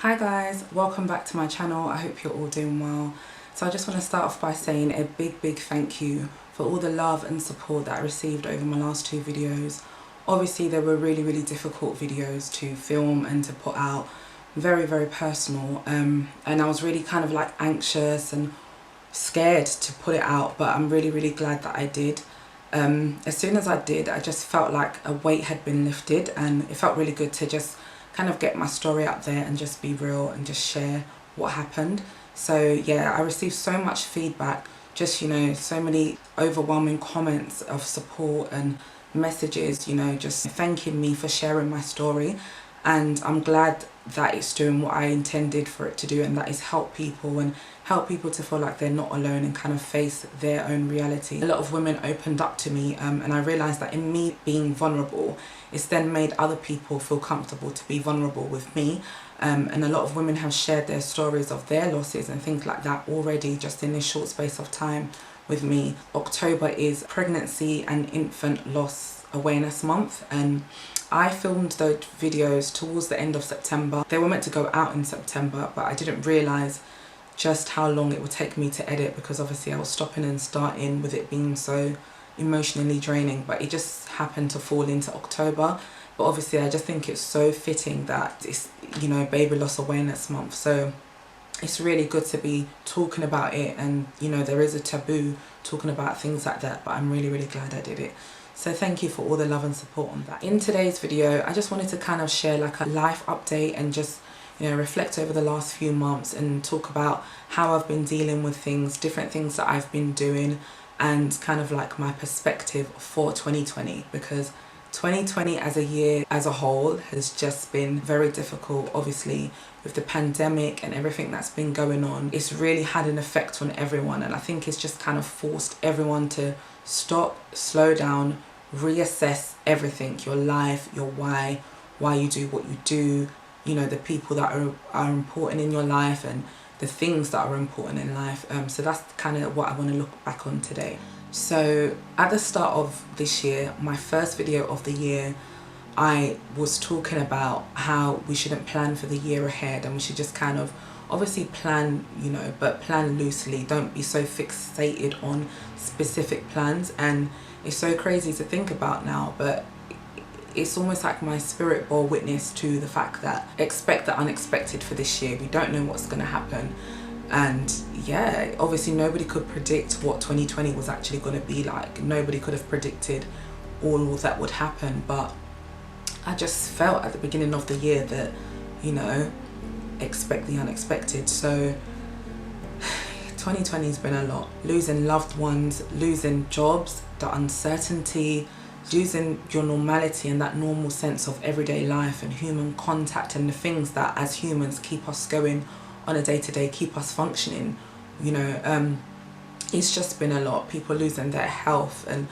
Hi guys, welcome back to my channel. I hope you're all doing well. So I just want to start off by saying a big thank you for all the love and support that I received over my last two videos. Obviously they were really difficult videos to film and to put out, very personal, and I was really kind of like anxious and scared to put it out, but I'm really glad that I did. As soon as I did, I just felt like a weight had been lifted, and it felt really good to just kind of get my story out there and just be real and just share what happened. So yeah, I received so much feedback, just so many overwhelming comments of support and messages, just thanking me for sharing my story. And I'm glad that it's doing what I intended for it to do, and that is help people and help people to feel like they're not alone and kind of face their own reality. A lot of women opened up to me, and I realised that in me being vulnerable, it's then made other people feel comfortable to be vulnerable with me. And a lot of women have shared their stories of their losses and things like that already just in this short space of time with me. October is Pregnancy and Infant Loss Awareness Month, and I filmed those videos towards the end of September. They were meant to go out in September, but I didn't realise just how long it would take me to edit, because obviously I was stopping and starting with it being so emotionally draining, but it just happened to fall into October. But obviously I just think it's so fitting that it's Baby Loss Awareness Month, so it's really good to be talking about it. And there is a taboo talking about things like that, but I'm really glad I did it. So thank you for all the love and support on that. In today's video, I just wanted to kind of share like a life update and just reflect over the last few months and talk about how I've been dealing with things, different things that I've been doing, and kind of like my perspective for 2020, because 2020 as a year as a whole has just been very difficult. Obviously with the pandemic and everything that's been going on, it's really had an effect on everyone, and I think it's just kind of forced everyone to stop, slow down, reassess everything, your life, your why you do what you do, the people that are important in your life and the things that are important in life. So that's kind of what I want to look back on today. So at the start of this year, my first video of the year, I was talking about how we shouldn't plan for the year ahead, and we should just kind of obviously plan, but plan loosely. Don't be so fixated on specific plans. And it's so crazy to think about now, but it's almost like my spirit bore witness to the fact that expect the unexpected for this year. We don't know what's going to happen. And yeah, obviously nobody could predict what 2020 was actually going to be like. Nobody could have predicted all that would happen, but I just felt at the beginning of the year that expect the unexpected. So 2020 has been a lot. Losing loved ones, losing jobs, the uncertainty, losing your normality and that normal sense of everyday life and human contact and the things that as humans keep us going on a day-to-day, keep us functioning. It's just been a lot. People losing their health, and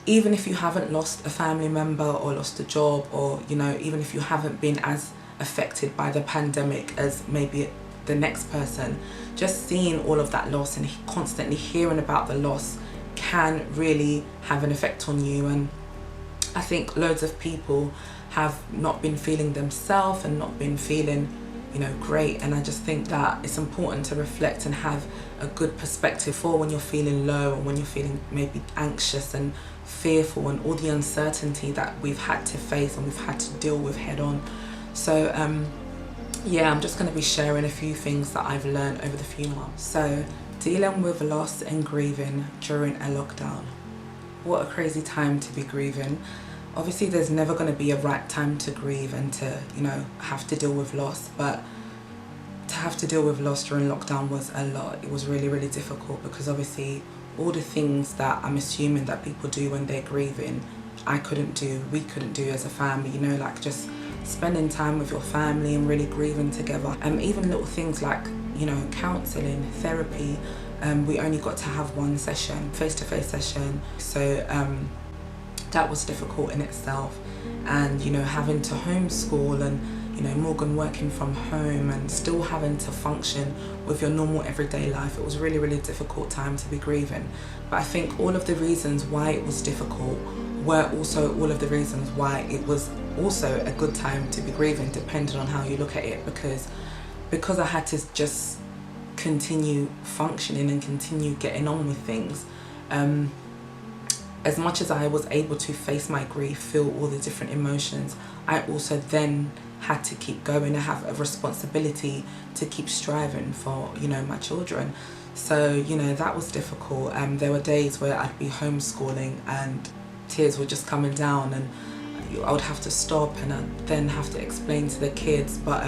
even if you haven't lost a family member or lost a job, or even if you haven't been as affected by the pandemic as maybe the next person, just seeing all of that loss and constantly hearing about the loss can really have an effect on you. And I think loads of people have not been feeling themselves and not been feeling great, and I just think that it's important to reflect and have a good perspective for when you're feeling low and when you're feeling maybe anxious and fearful and all the uncertainty that we've had to face and we've had to deal with head on. So yeah, I'm just going to be sharing a few things that I've learned over the few months. So dealing with loss and grieving during a lockdown. What a crazy time to be grieving. Obviously there's never going to be a right time to grieve and to have to deal with loss, but to have to deal with loss during lockdown was a lot. It was really difficult, because obviously all the things that I'm assuming that people do when they're grieving, I couldn't do, we couldn't do as a family, like just spending time with your family and really grieving together. Even little things like counselling, therapy, we only got to have one session, face-to-face session, so that was difficult in itself. And having to homeschool, and Morgan working from home and still having to function with your normal everyday life, it was really difficult time to be grieving. But I think all of the reasons why it was difficult were also all of the reasons why it was also a good time to be grieving, depending on how you look at it, because I had to just continue functioning and continue getting on with things. As much as I was able to face my grief, feel all the different emotions, I also then had to keep going. I have a responsibility to keep striving for, you know, my children. So, you know, that was difficult. There were days where I'd be homeschooling and tears were just coming down, and I would have to stop and I'd then have to explain to the kids. But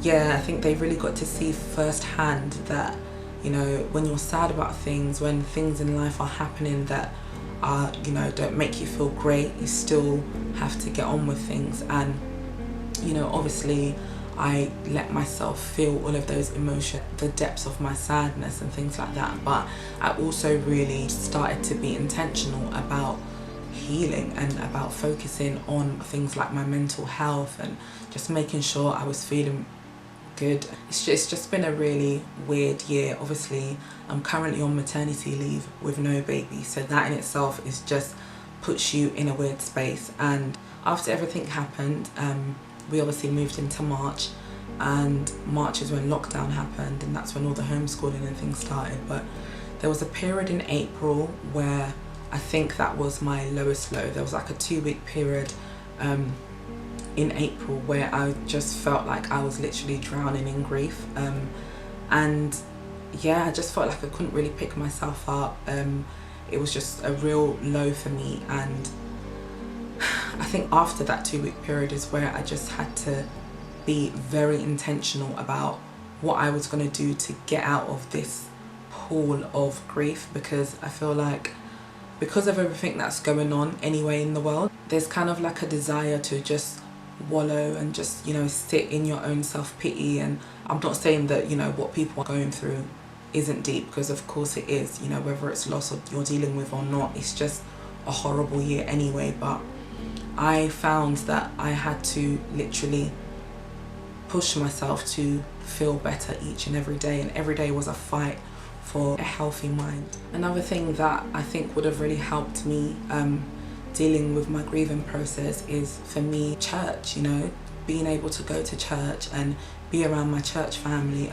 yeah, I think they really got to see firsthand that, you know, when you're sad about things, when things in life are happening that are, you know, don't make you feel great, you still have to get on with things. And, you know, obviously I let myself feel all of those emotions, the depths of my sadness and things like that. But I also really started to be intentional about healing and about focusing on things like my mental health and just making sure I was feeling good. It's just been a really weird year. Obviously, I'm currently on maternity leave with no baby, so that in itself is just puts you in a weird space. And after everything happened, we obviously moved into March, and March is when lockdown happened, and that's when all the homeschooling and things started. But there was a period in April where I think that was my lowest low. There was like a 2-week period in April where I just felt like I was literally drowning in grief, and yeah, I just felt like I couldn't really pick myself up. It was just a real low for me, and I think after that 2-week period is where I just had to be very intentional about what I was going to do to get out of this pool of grief, because I feel like because of everything that's going on anyway in the world, there's kind of like a desire to just wallow and just, you know, sit in your own self-pity. And I'm not saying that, you know, what people are going through isn't deep, because of course it is, you know, whether it's loss or you're dealing with or not, it's just a horrible year anyway. But I found that I had to literally push myself to feel better each and every day, and every day was a fight for a healthy mind. Another thing that I think would have really helped me dealing with my grieving process is, for me, church. You know, being able to go to church and be around my church family.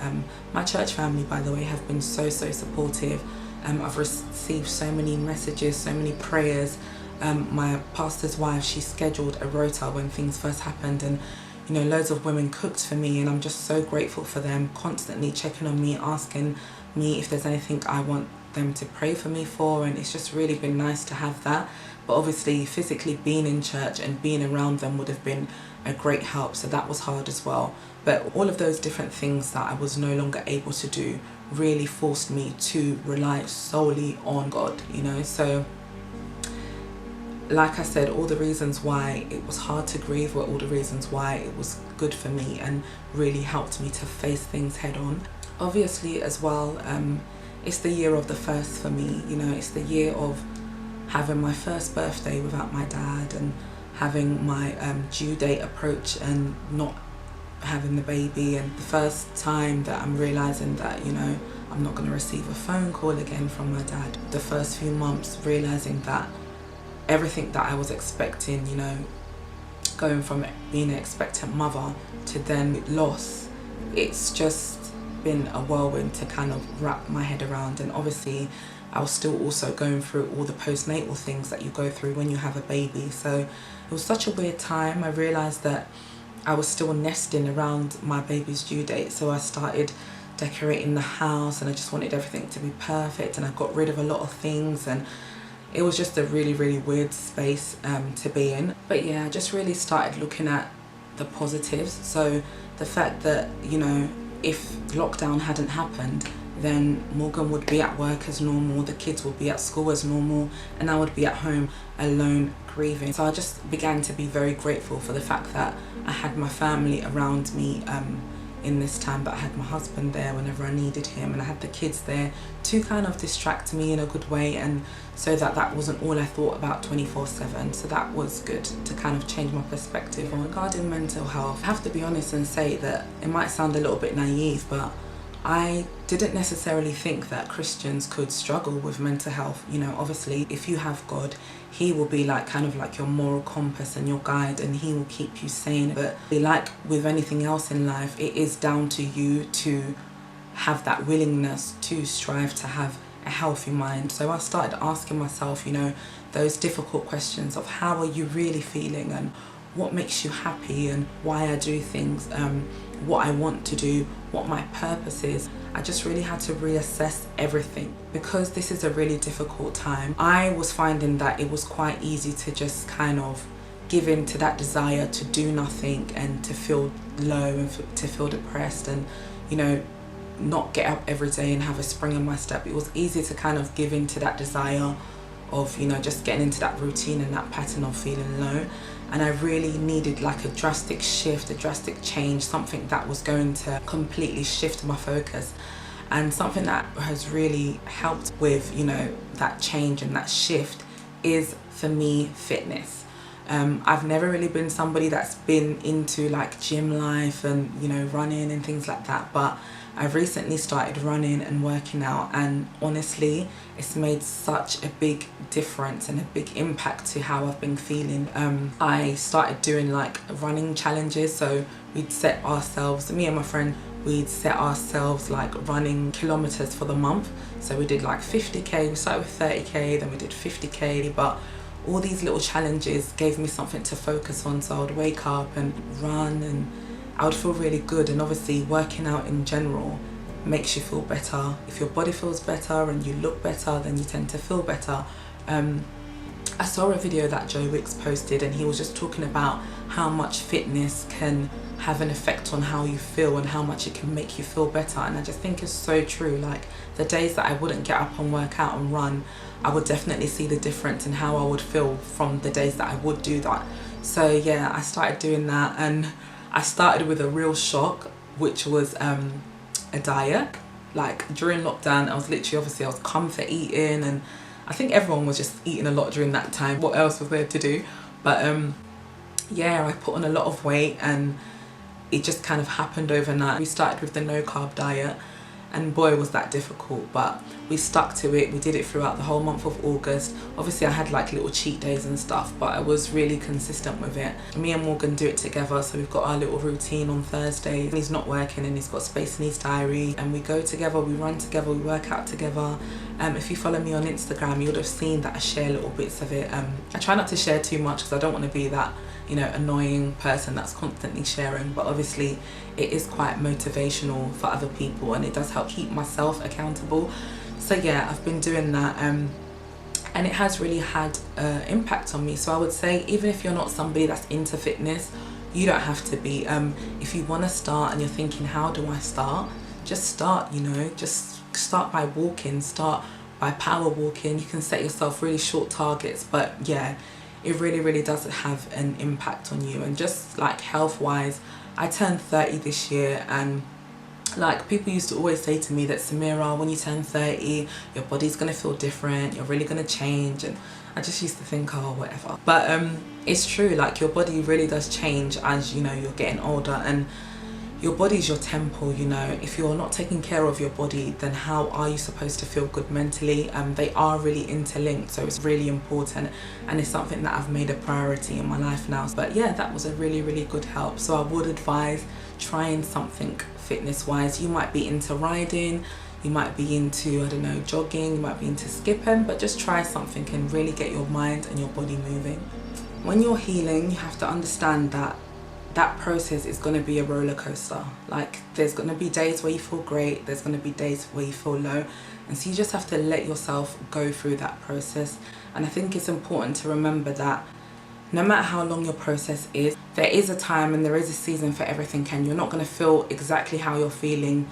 My church family, by the way, have been so supportive. I've received so many messages, so many prayers. My pastor's wife, she scheduled a rota when things first happened, and you know, loads of women cooked for me, and I'm just so grateful for them constantly checking on me, asking me if there's anything I want them to pray for me for. And it's just really been nice to have that. But obviously physically being in church and being around them would have been a great help, so that was hard as well. But all of those different things that I was no longer able to do really forced me to rely solely on God, you know. So like I said, all the reasons why it was hard to grieve were all the reasons why it was good for me and really helped me to face things head on. Obviously as well, it's the year of the first for me, you know. It's the year of having my first birthday without my dad, and having my due date approach and not having the baby, and the first time that I'm realising that, you know, I'm not going to receive a phone call again from my dad. The first few months realising that everything that I was expecting, you know, going from being an expectant mother to then loss, it's just been a whirlwind to kind of wrap my head around. And obviously I was still also going through all the postnatal things that you go through when you have a baby. So it was such a weird time. I realised that I was still nesting around my baby's due date, so I started decorating the house, and I just wanted everything to be perfect, and I got rid of a lot of things, and it was just a really weird space to be in. But yeah, I just really started looking at the positives. So the fact that, you know, if lockdown hadn't happened, then Morgan would be at work as normal, the kids would be at school as normal, and I would be at home alone grieving. So I just began to be very grateful for the fact that I had my family around me in this time, but I had my husband there whenever I needed him, and I had the kids there to kind of distract me in a good way, and so that wasn't all I thought about 24/7. So that was good to kind of change my perspective. Regarding mental health, I have to be honest and say that it might sound a little bit naive, but I didn't necessarily think that Christians could struggle with mental health. You know, obviously if you have God, he will be like kind of like your moral compass and your guide, and he will keep you sane. But like with anything else in life, it is down to you to have that willingness to strive to have a healthy mind. So I started asking myself, you know, those difficult questions of how are you really feeling, and what makes you happy, and why I do things, what I want to do, what my purpose is. I just really had to reassess everything. Because this is a really difficult time, I was finding that it was quite easy to just kind of give in to that desire to do nothing and to feel low and to feel depressed, and, you know, not get up every day and have a spring in my step. It was easy to kind of give in to that desire of, you know, just getting into that routine and that pattern of feeling low. And I really needed like a drastic shift, a drastic change, something that was going to completely shift my focus. And something that has really helped with, you know, that change and that shift is, for me, fitness. I've never really been somebody that's been into like gym life and, you know, running and things like that, but I've recently started running and working out, and honestly it's made such a big difference and a big impact to how I've been feeling. I started doing like running challenges, so we'd set ourselves, me and my friend, we'd set ourselves like running kilometers for the month. So we did like 50k, we started with 30k, then we did 50k, but all these little challenges gave me something to focus on. So I would wake up and run, and I would feel really good. And obviously working out in general makes you feel better. If your body feels better and you look better, then you tend to feel better. I saw a video that Joe Wicks posted, and he was just talking about how much fitness can have an effect on how you feel and how much it can make you feel better. And I just think it's so true. Like the days that I wouldn't get up and work out and run, I would definitely see the difference in how I would feel from the days that I would do that. So yeah, I started doing that, and I started with a real shock, which was a diet. Like during lockdown, I was literally, obviously I was comfort eating, and I think everyone was just eating a lot during that time. What else was there to do? But yeah, I put on a lot of weight, and it just kind of happened overnight. We started with the no carb diet, and boy was that difficult, but we stuck to it. We did it throughout the whole month of August. Obviously I had like little cheat days and stuff, but I was really consistent with it. Me and Morgan do it together, so we've got our little routine on Thursday. He's not working and he's got space in his diary, and we go together, we run together, we work out together. If you follow me on Instagram, you would have seen that I share little bits of it. I try not to share too much because I don't want to be that, you know, annoying person that's constantly sharing, but obviously it is quite motivational for other people, and it does help keep myself accountable. So yeah, I've been doing that, and it has really had impact on me. So I would say, even if you're not somebody that's into fitness, you don't have to be. If you want to start and you're thinking, how do I start? Just start, you know, just start by walking, start by power walking. You can set yourself really short targets, but yeah, it really does have an impact on you. And just like health wise, I turned 30 this year, and like people used to always say to me that, Samira, when you turn 30 your body's gonna feel different, you're really gonna change. And I just used to think, oh whatever, but it's true. Like your body really does change as, you know, you're getting older, and your body's your temple, you know. If you're not taking care of your body, then how are you supposed to feel good mentally? They are really interlinked, so it's really important, and it's something that I've made a priority in my life now. But yeah, that was a really good help. So I would advise trying something fitness wise. You might be into riding, you might be into, I don't know, jogging, you might be into skipping, but just try something and really get your mind and your body moving. When you're healing, you have to understand that that process is going to be a roller coaster. Like there's going to be days where you feel great, there's going to be days where you feel low, and so you just have to let yourself go through that process. And I think it's important to remember that no matter how long your process is, there is a time and there is a season for everything, and you're not going to feel exactly how you're feeling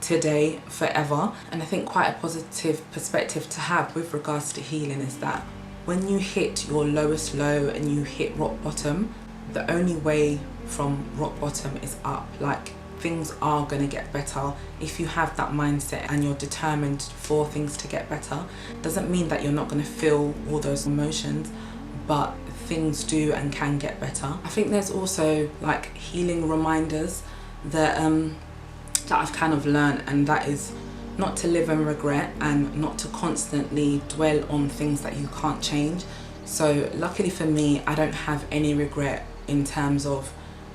today forever. And I think quite a positive perspective to have with regards to healing is that when you hit your lowest low and you hit rock bottom, the only way from rock bottom is up. Like things are going to get better if you have that mindset and you're determined for things to get better. Doesn't mean that you're not going to feel all those emotions, but things do and can get better. I think there's also like healing reminders that that I've kind of learned, and that is not to live in regret and not to constantly dwell on things that you can't change. So luckily for me, I don't have any regret in terms of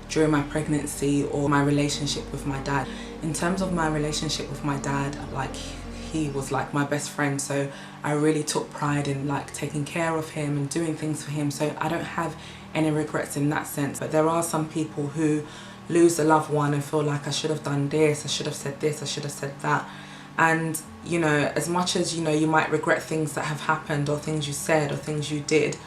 during my pregnancy or my relationship with my dad. In terms of my relationship with my dad, like, he was like my best friend, so I really took pride in like taking care of him and doing things for him, so I don't have any regrets in that sense. But there are some people who lose a loved one and feel like I should have done this, I should have said this, I should have said that. And you know, as much as you know you might regret things that have happened or things you said or things you did,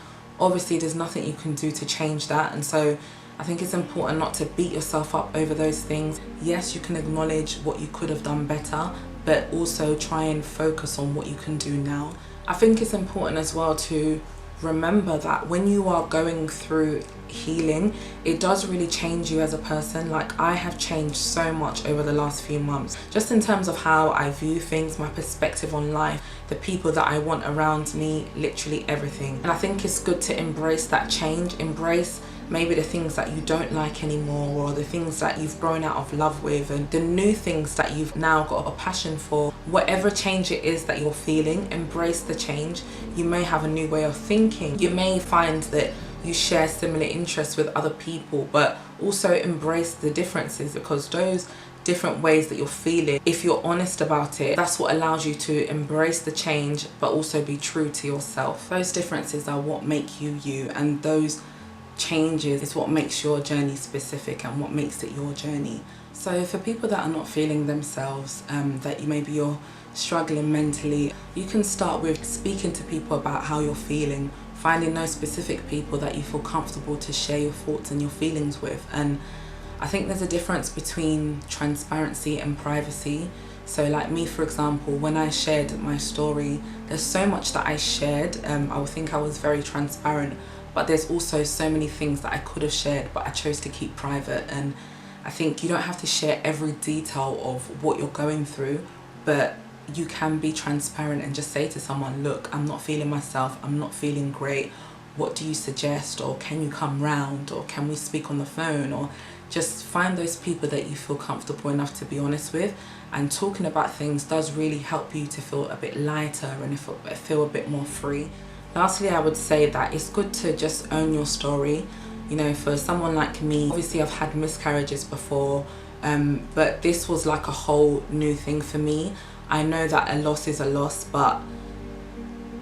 obviously there's nothing you can do to change that. And so I think it's important not to beat yourself up over those things. Yes, you can acknowledge what you could have done better, but also try and focus on what you can do now. I think it's important as well to remember that when you are going through healing, it does really change you as a person. Like, I have changed so much over the last few months, just in terms of how I view things, my perspective on life, the people that I want around me, literally everything. And I think it's good to embrace that change, embrace maybe the things that you don't like anymore, or the things that you've grown out of love with, and the new things that you've now got a passion for. Whatever change it is that you're feeling, embrace the change. You may have a new way of thinking, you may find that you share similar interests with other people, but also embrace the differences, because those different ways that you're feeling, if you're honest about it, that's what allows you to embrace the change but also be true to yourself. Those differences are what make you you, and those changes is what makes your journey specific and what makes it your journey. So for people that are not feeling themselves, that maybe you're struggling mentally, you can start with speaking to people about how you're feeling, finding those specific people that you feel comfortable to share your thoughts and your feelings with. And I think there's a difference between transparency and privacy. So like me, for example, when I shared my story, there's so much that I shared. I would think I was very transparent, but there's also so many things that I could have shared, but I chose to keep private. And I think you don't have to share every detail of what you're going through, but you can be transparent and just say to someone, look, I'm not feeling myself, I'm not feeling great, what do you suggest? Or can you come round? Or can we speak on the phone? Or just find those people that you feel comfortable enough to be honest with. And talking about things does really help you to feel a bit lighter and feel a bit more free. Lastly, I would say that it's good to just own your story. You know, for someone like me, obviously I've had miscarriages before, but this was like a whole new thing for me. I know that a loss is a loss, but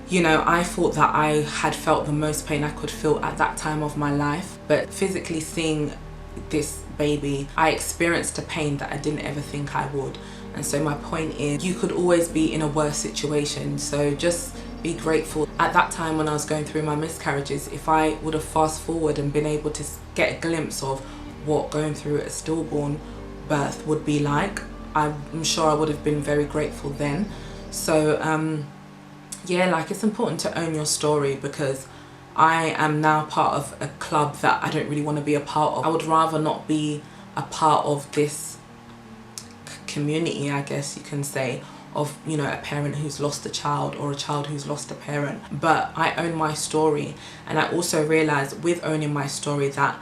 you know, I thought that I had felt the most pain I could feel at that time of my life. But physically seeing this baby, I experienced a pain that I didn't ever think I would. And so my point is, you could always be in a worse situation. So just be grateful. At that time when I was going through my miscarriages, if I would have fast forward and been able to get a glimpse of what going through a stillborn birth would be like, I'm sure I would have been very grateful then. So yeah, like, it's important to own your story, because I am now part of a club that I don't really want to be a part of. I would rather not be a part of this community, I guess you can say, of, you know, a parent who's lost a child or a child who's lost a parent. But I own my story, and I also realize with owning my story that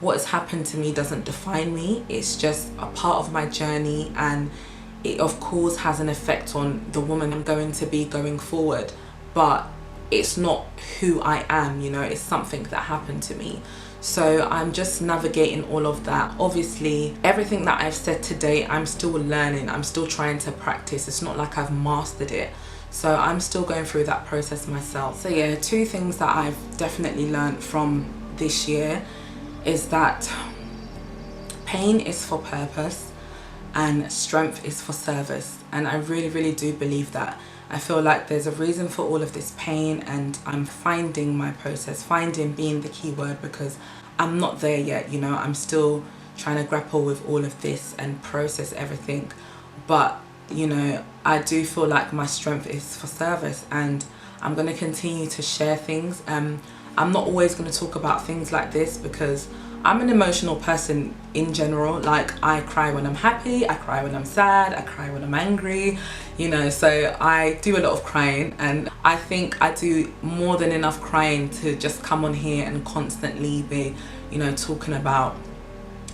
what has happened to me doesn't define me. It's just a part of my journey, and it of course has an effect on the woman I'm going to be going forward, but it's not who I am, you know, it's something that happened to me. So I'm just navigating all of that. Obviously, everything that I've said today, I'm still learning, I'm still trying to practice. It's not like I've mastered it. So I'm still going through that process myself. So yeah, 2 things that I've definitely learned from this year is that pain is for purpose and strength is for service. And I really, really do believe that. I feel like there's a reason for all of this pain, and I'm finding my process, finding being the key word, because I'm not there yet, you know, I'm still trying to grapple with all of this and process everything. But, you know, I do feel like my strength is for service, and I'm going to continue to share things. I'm not always going to talk about things like this, because I'm an emotional person in general. Like, I cry when I'm happy, I cry when I'm sad, I cry when I'm angry, you know, so I do a lot of crying, and I think I do more than enough crying to just come on here and constantly be, you know, talking about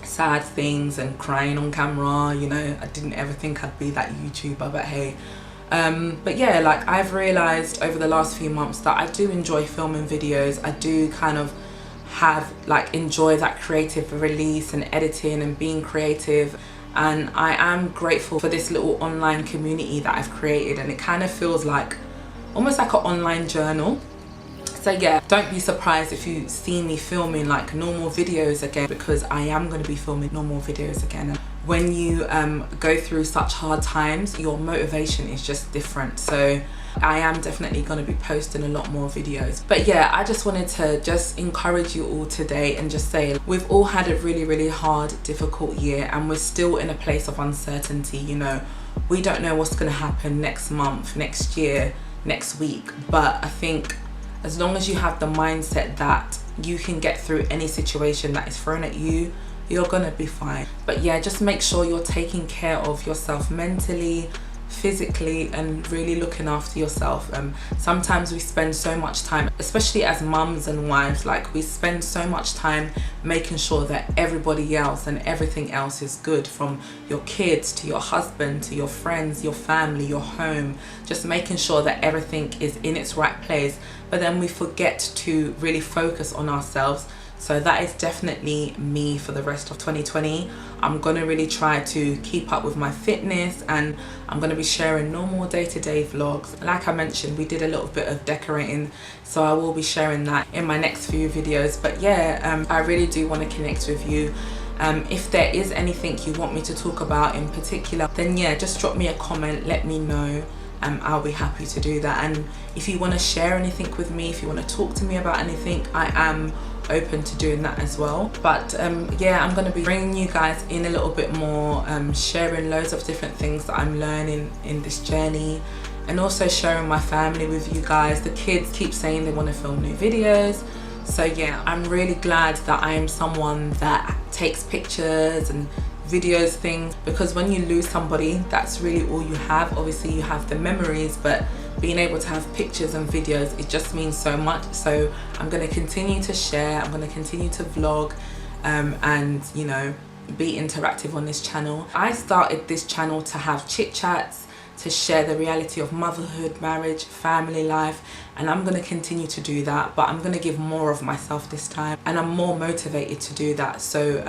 sad things and crying on camera. You know, I didn't ever think I'd be that YouTuber, but hey. But yeah, like I've realized over the last few months that I do enjoy filming videos. I do kind of enjoy that creative release and editing and being creative, and I am grateful for this little online community that I've created, and it kind of feels like almost like an online journal. So yeah, don't be surprised if you see me filming like normal videos again, because I am going to be filming normal videos again. When you go through such hard times, your motivation is just different. So I am definitely going to be posting a lot more videos. But yeah, I just wanted to just encourage you all today and just say we've all had a really hard, difficult year, and we're still in a place of uncertainty. You know, we don't know what's going to happen next month, next year, next week. But I think as long as you have the mindset that you can get through any situation that is thrown at you, you're gonna be fine. But yeah, just make sure you're taking care of yourself mentally, physically, and really looking after yourself. Sometimes we spend so much time, especially as mums and wives, like we spend so much time making sure that everybody else and everything else is good, from your kids to your husband to your friends, your family, your home, just making sure that everything is in its right place. But then we forget to really focus on ourselves. So that is definitely me for the rest of 2020. I'm gonna really try to keep up with my fitness, and I'm gonna be sharing normal day-to-day vlogs. Like I mentioned, we did a little bit of decorating, so I will be sharing that in my next few videos. But yeah, I really do want to connect with you. If there is anything you want me to talk about in particular, then yeah, just drop me a comment, let me know. I'll be happy to do that. And if you want to share anything with me, if you want to talk to me about anything, I am open to doing that as well. But yeah, I'm going to be bringing you guys in a little bit more, sharing loads of different things that I'm learning in this journey, and also sharing my family with you guys. The kids keep saying they want to film new videos, so yeah, I'm really glad that I am someone that takes pictures and videos things, because when you lose somebody, that's really all you have. Obviously you have the memories, but being able to have pictures and videos, it just means so much. So I'm going to continue to share, I'm going to continue to vlog, and you know, be interactive on this channel. I started this channel to have chit chats, to share the reality of motherhood, marriage, family life, and I'm going to continue to do that, but I'm going to give more of myself this time, and I'm more motivated to do that. So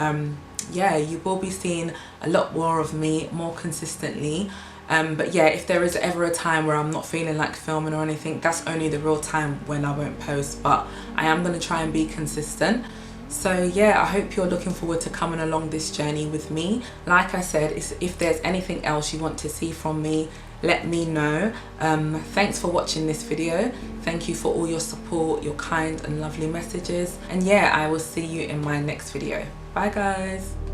yeah, you will be seeing a lot more of me more consistently. But yeah, if there is ever a time where I'm not feeling like filming or anything, that's only the real time when I won't post, but I am going to try and be consistent. So yeah, I hope you're looking forward to coming along this journey with me. Like I said, if there's anything else you want to see from me, let me know. Thanks for watching this video. Thank you for all your support, your kind and lovely messages. And yeah, I will see you in my next video. Bye guys.